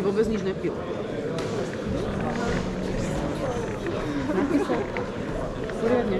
vôbec nič nepil. Napí sa. Poriadne.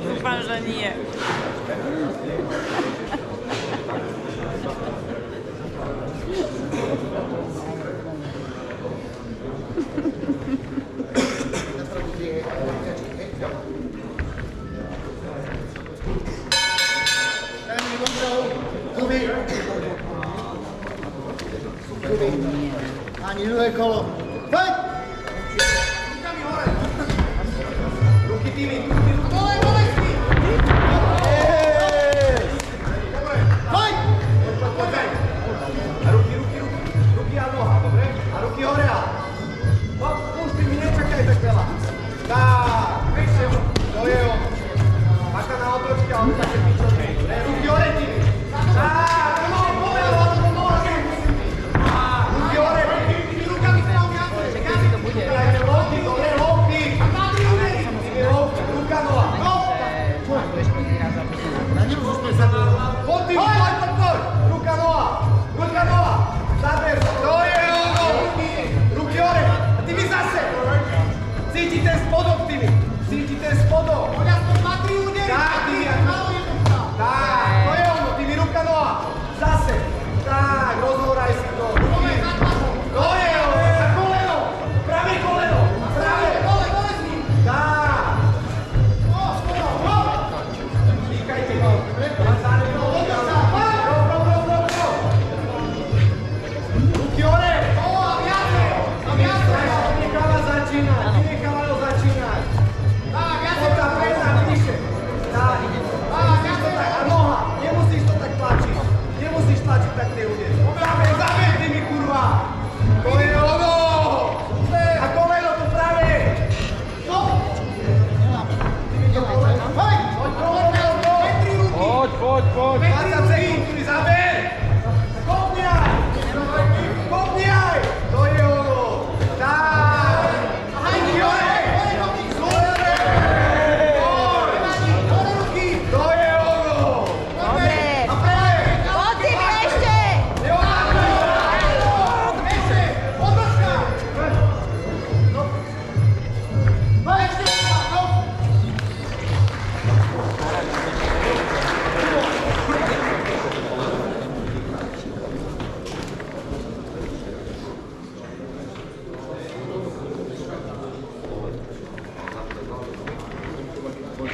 Dúfam, že nie. Ani druhé kolo. Poď! Ruky tými, ruky. Dole, dole, spí! Poď! Poď! A ruky, ruky, ruky. Ruky a noha, dobre? A ruky hore a... Poď, pušti mi, nečakaj tak veľa. Tak, vyššie. To je on. Máka na otočky, ale také pičovky. Ruky hore tými. Tak, no, povedal, to môže. Ruky hore, tými rukami sa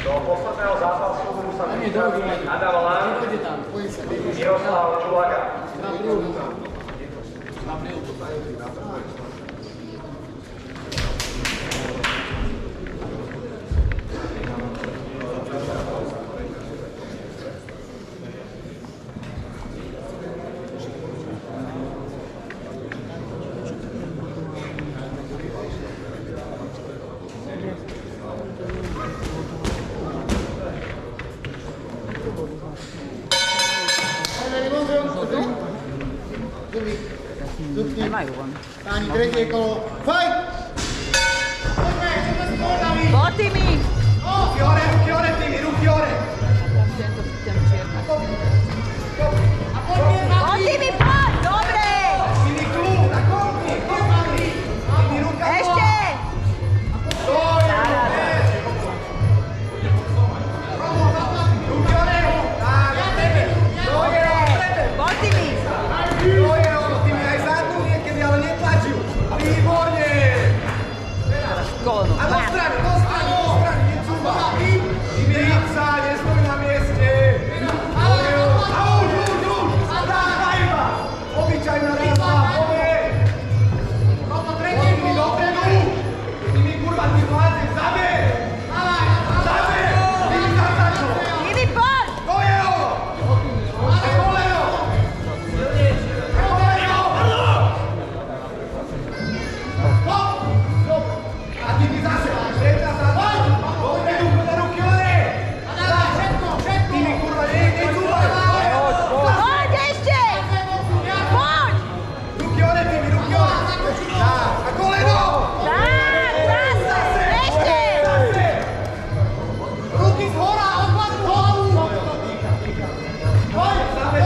Do posledného zápasu sa pripraví Adam Lán, Miroslav Čulaga. Nemajú von. Páni, tretie kolo. Fight! Boti mi! Ruky hore, Timi, ruky hore! Boti mi, poď! Dobre! Timi, kľúb, na kopni, kopni! Timi, ruka dole! Ešte! To je! Ruky hore! Tak, na tebe! To je ono, tebe! Boti mi! To je ono, Timi, aj zadnú niekedy, ale netlačil. Výborne! Kolonu. A do strany, necúva. Timi, hýb sa, nestoj na mieste. To je ono. A už! Dávaj iba! Obyčajná razba, poďme! Timi, dopredu! Timi, kurva, ty vládzeš, zaber! Zaber! Timi, zastačo! Timi, poď! To je ono! A koleno! A koleno! A Timi zase! Treta zase! Dopredu, ruky hore! Timi, kurva, necúvaj! Poď ešte! Poď! Ruky hore, Timi, ruky hore! Tak, a koleno! Tak, zase! Ešte! Zase! Ruky zhora, odpad hlavu! Poď! Zaber!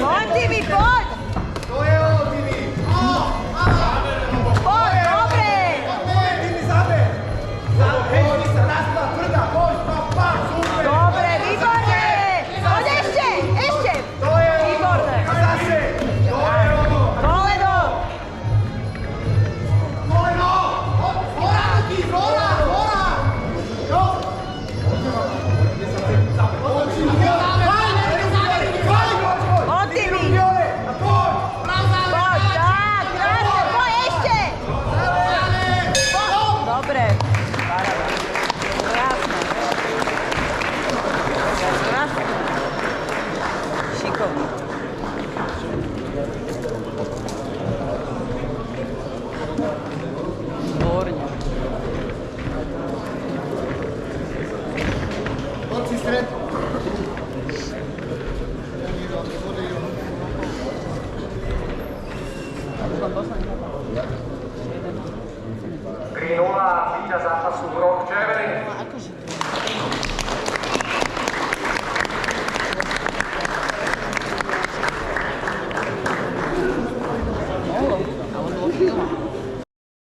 Poď, Timi, poď! To je ono, Timi! Poď, dobre! Poď, Timi, zaber! Hejti sa, raz, dva, tvrda, poď, pa, super! Dobre, výborne! Poď ešte! Ešte! To je ono! Výborné! A zase! To je ono! Koleno! Koleno! Zhora, ruky, zhora! Jo! Poď, Timi! Poď, tak, krásne, poď ešte! Poď. Dobre. Krásne. Krásne. Šikovný. Výborne. Borci stred. Víťaz zápasu Brok Červený. Akože